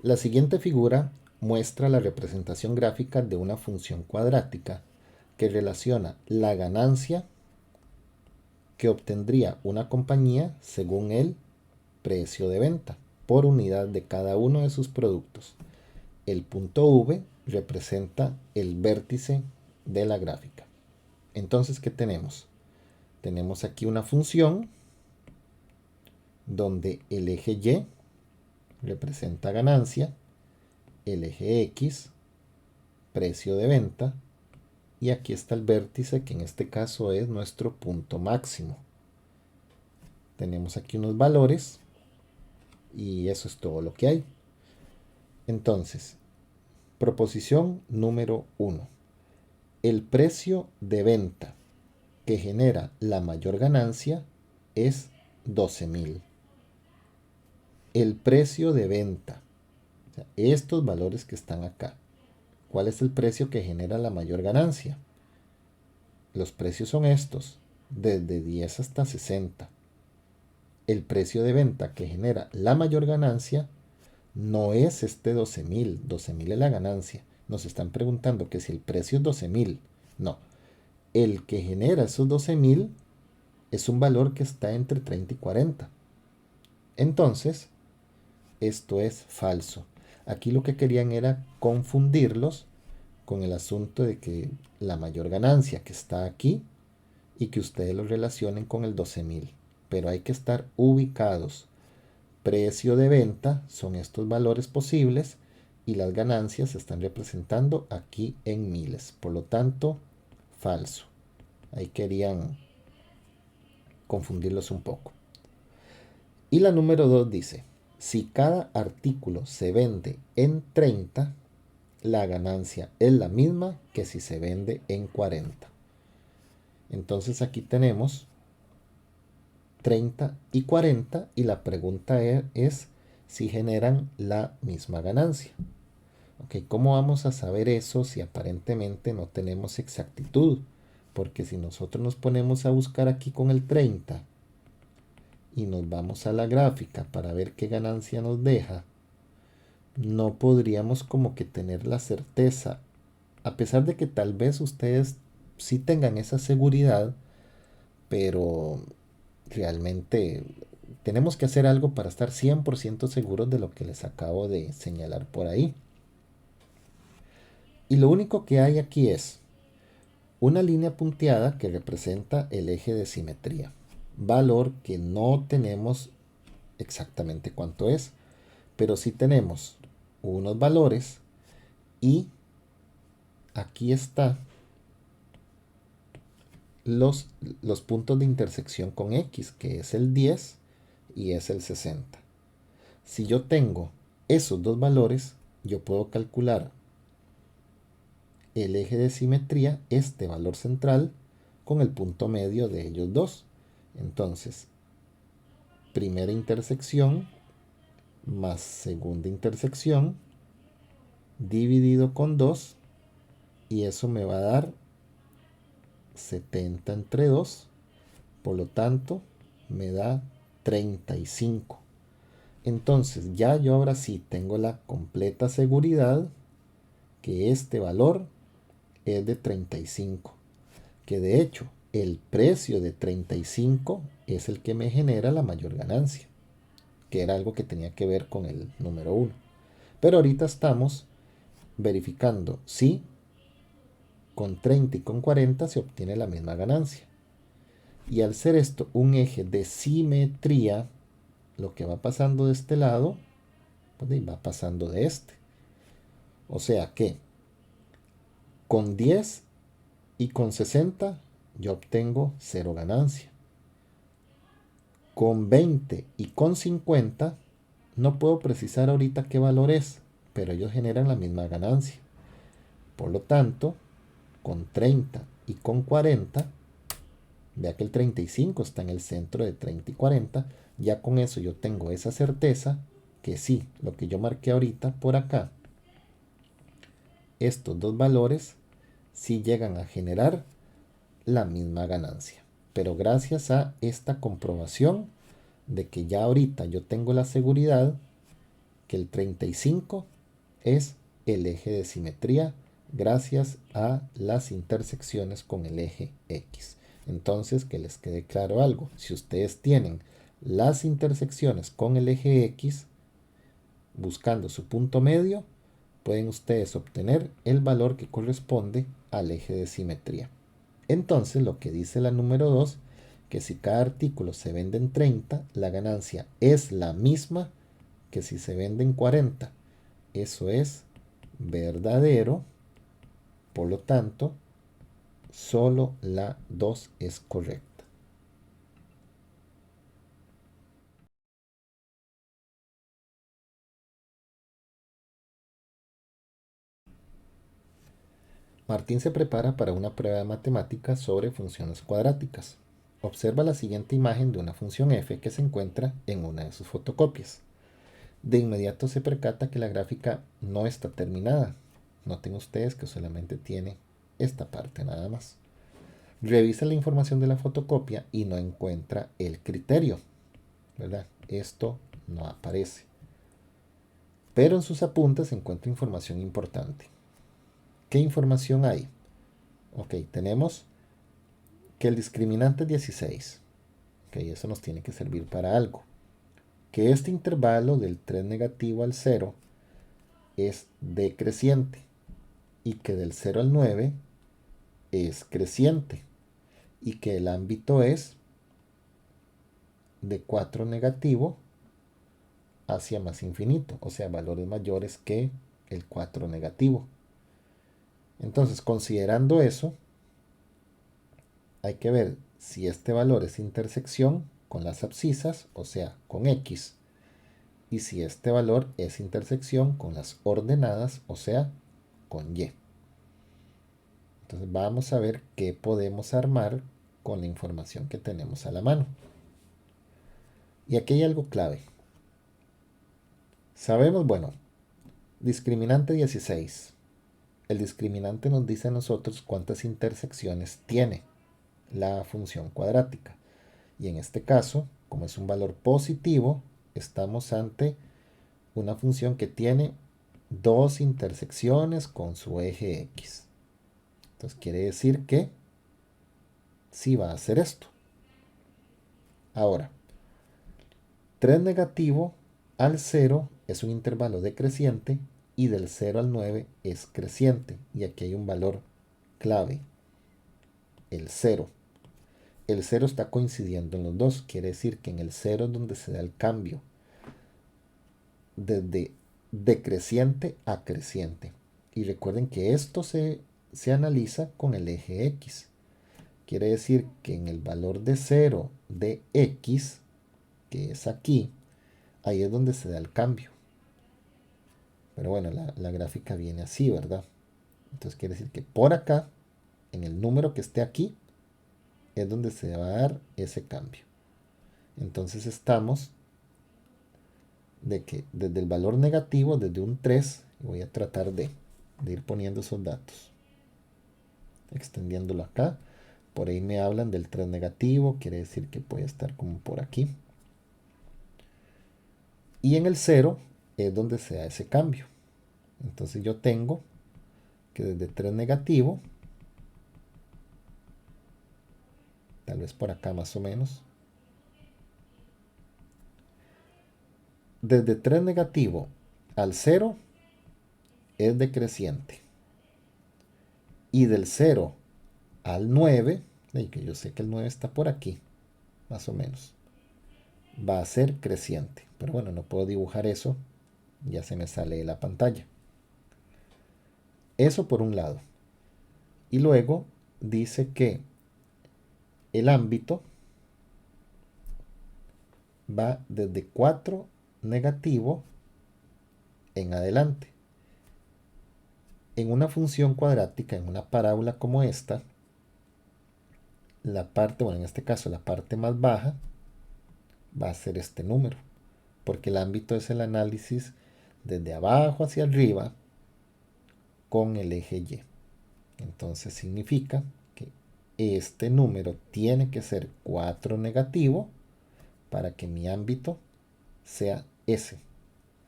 La siguiente figura muestra la representación gráfica de una función cuadrática que relaciona la ganancia que obtendría una compañía según el precio de venta por unidad de cada uno de sus productos. El punto V representa el vértice de la gráfica. Entonces, ¿qué tenemos? Tenemos aquí una función donde el eje Y representa ganancia, el eje X, precio de venta, y aquí está el vértice que en este caso es nuestro punto máximo. Tenemos aquí unos valores y eso es todo lo que hay. Entonces, proposición número 1. El precio de venta que genera la mayor ganancia es 12.000. El precio de venta, o sea, estos valores que están acá, ¿cuál es el precio que genera la mayor ganancia? Los precios son estos, desde 10 hasta 60. El precio de venta que genera la mayor ganancia no es este 12.000. 12.000 es la ganancia. Nos están preguntando que si el precio es 12.000. No. El que genera esos 12.000 es un valor que está entre 30 y 40. Entonces, esto es falso. Aquí lo que querían era confundirlos con el asunto de que la mayor ganancia que está aquí y que ustedes lo relacionen con el 12.000. Pero hay que estar ubicados. Precio de venta son estos valores posibles y las ganancias se están representando aquí en miles. Por lo tanto, falso. Ahí querían confundirlos un poco. Y la número 2 dice, si cada artículo se vende en 30, la ganancia es la misma que si se vende en 40. Entonces aquí tenemos 30 y 40 y la pregunta es si generan la misma ganancia. Ok, ¿cómo vamos a saber eso si aparentemente no tenemos exactitud? Porque si nosotros nos ponemos a buscar aquí con el 30 y nos vamos a la gráfica para ver qué ganancia nos deja, no podríamos como que tener la certeza, a pesar de que tal vez ustedes sí tengan esa seguridad, pero realmente tenemos que hacer algo para estar 100% seguros de lo que les acabo de señalar por ahí. Y lo único que hay aquí es una línea punteada que representa el eje de simetría, valor que no tenemos exactamente cuánto es, pero sí tenemos unos valores y aquí está los puntos de intersección con X, que es el 10 y es el 60. Si yo tengo esos dos valores, yo puedo calcular el eje de simetría, este valor central, con el punto medio de ellos dos. Entonces, primera intersección más segunda intersección dividido con 2 y eso me va a dar 70 entre 2, por lo tanto me da 35. Entonces ya yo ahora sí tengo la completa seguridad que este valor es de 35, que de hecho el precio de 35 es el que me genera la mayor ganancia, que era algo que tenía que ver con el número 1. Pero ahorita estamos verificando si con 30 y con 40 se obtiene la misma ganancia. Y al ser esto un eje de simetría, lo que va pasando de este lado, pues va pasando de este. O sea que con 10 y con 60 yo obtengo 0 ganancia. Con 20 y con 50 no puedo precisar ahorita qué valor es, pero ellos generan la misma ganancia. Por lo tanto, con 30 y con 40, vea que el 35 está en el centro de 30 y 40, ya con eso yo tengo esa certeza que sí, lo que yo marqué ahorita por acá, estos dos valores sí llegan a generar la misma ganancia. Pero gracias a esta comprobación de que ya ahorita yo tengo la seguridad que el 35 es el eje de simetría gracias a las intersecciones con el eje X. Entonces, que les quede claro algo. Si ustedes tienen las intersecciones con el eje X, buscando su punto medio, pueden ustedes obtener el valor que corresponde al eje de simetría. Entonces, lo que dice la número 2, que si cada artículo se vende en 30, la ganancia es la misma que si se vende en 40. Eso es verdadero, por lo tanto, solo la 2 es correcta. Martín se prepara para una prueba de matemáticas sobre funciones cuadráticas. Observa la siguiente imagen de una función f que se encuentra en una de sus fotocopias. De inmediato se percata que la gráfica no está terminada. Noten ustedes que solamente tiene esta parte nada más. Revisa la información de la fotocopia y no encuentra el criterio, ¿verdad? Esto no aparece. Pero en sus apuntes encuentra información importante. ¿Qué información hay? Ok, tenemos que el discriminante es 16. Ok, eso nos tiene que servir para algo. Que este intervalo del 3 negativo al 0 es decreciente y que del 0 al 9 es creciente y que el ámbito es de 4 negativo hacia más infinito, o sea, valores mayores que el 4 negativo. Entonces, considerando eso, hay que ver si este valor es intersección con las abscisas, o sea, con X, y si este valor es intersección con las ordenadas, o sea, con Y. Entonces vamos a ver qué podemos armar con la información que tenemos a la mano. Y aquí hay algo clave. Sabemos, bueno, discriminante 16. El discriminante nos dice a nosotros cuántas intersecciones tiene la función cuadrática. Y en este caso, como es un valor positivo, estamos ante una función que tiene dos intersecciones con su eje X. Entonces quiere decir que sí va a hacer esto. Ahora, 3 negativo al 0 es un intervalo decreciente y del 0 al 9 es creciente. Y aquí hay un valor clave, el 0. El 0 está coincidiendo en los dos, quiere decir que en el 0 es donde se da el cambio desde decreciente a creciente. Y recuerden que esto se analiza con el eje X. Quiere decir que en el valor de 0 de X, que es aquí, ahí es donde se da el cambio. Pero bueno, la gráfica viene así, ¿verdad? Entonces quiere decir que por acá, en el número que esté aquí, es donde se va a dar ese cambio. Entonces estamos de que desde el valor negativo, desde un 3, voy a tratar de ir poniendo esos datos, extendiéndolo acá. Por ahí me hablan del 3 negativo, quiere decir que puede estar como por aquí. Y en el 0 es donde se da ese cambio. Entonces yo tengo que desde 3 negativo, tal vez por acá más o menos, desde 3 negativo al 0 es decreciente. Y del 0 al 9, y que yo sé que el 9 está por aquí, más o menos, va a ser creciente. Pero bueno, no puedo dibujar eso, ya se me sale de la pantalla. Eso por un lado. Y luego dice que el ámbito va desde 4 negativo en adelante. En una función cuadrática, en una parábola como esta, la parte, bueno, en este caso la parte más baja va a ser este número, porque el ámbito es el análisis desde abajo hacia arriba con el eje Y. Entonces significa que este número tiene que ser 4 negativo para que mi ámbito sea ese,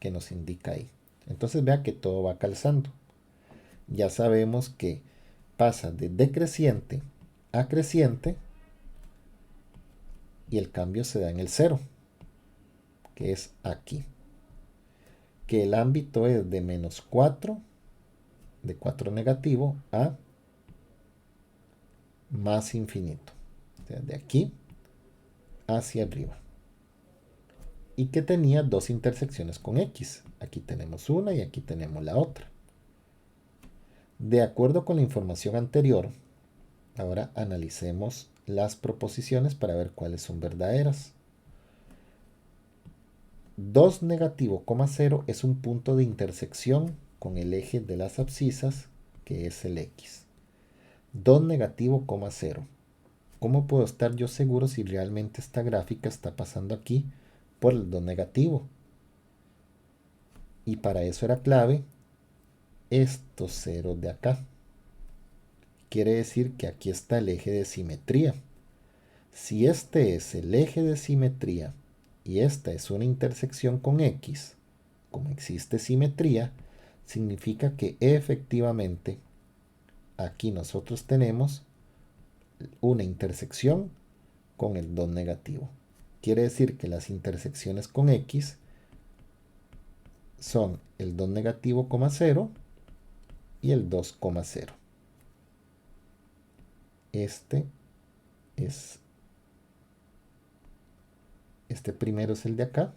que nos indica ahí. Entonces vea que todo va calzando. Ya sabemos que pasa de decreciente a creciente y el cambio se da en el 0, que es aquí. Que el ámbito es de menos 4, de 4 negativo, a más infinito. O sea, de aquí hacia arriba. Y que tenía dos intersecciones con X. Aquí tenemos una y aquí tenemos la otra. De acuerdo con la información anterior, ahora analicemos las proposiciones para ver cuáles son verdaderas. 2 negativo, 0 es un punto de intersección con el eje de las abscisas, que es el X. 2 negativo, 0. ¿Cómo puedo estar yo seguro si realmente esta gráfica está pasando aquí por el 2 negativo? Y para eso era clave estos ceros de acá. Quiere decir que aquí está el eje de simetría. Si este es el eje de simetría y esta es una intersección con X, como existe simetría, significa que efectivamente aquí nosotros tenemos una intersección con el 2 negativo. Quiere decir que las intersecciones con X son el 2 negativo, 0 y el 2, 0. Este primero es el de acá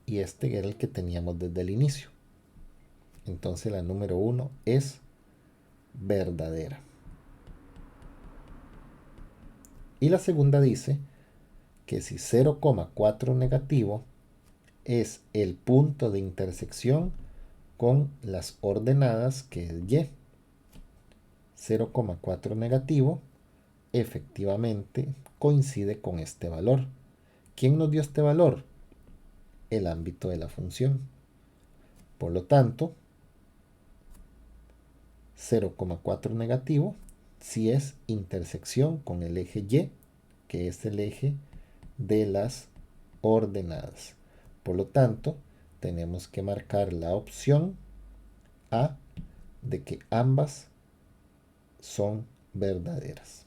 y este era el que teníamos desde el inicio. Entonces la número 1 es verdadera. Y la segunda dice que si 0,4 negativo es el punto de intersección con las ordenadas que es Y. 0,4 negativo efectivamente coincide con este valor. ¿Quién nos dio este valor? El ámbito de la función. Por lo tanto, 0,4 negativo si es intersección con el eje Y, que es el eje de las ordenadas. Por lo tanto, tenemos que marcar la opción A de que ambas son verdaderas.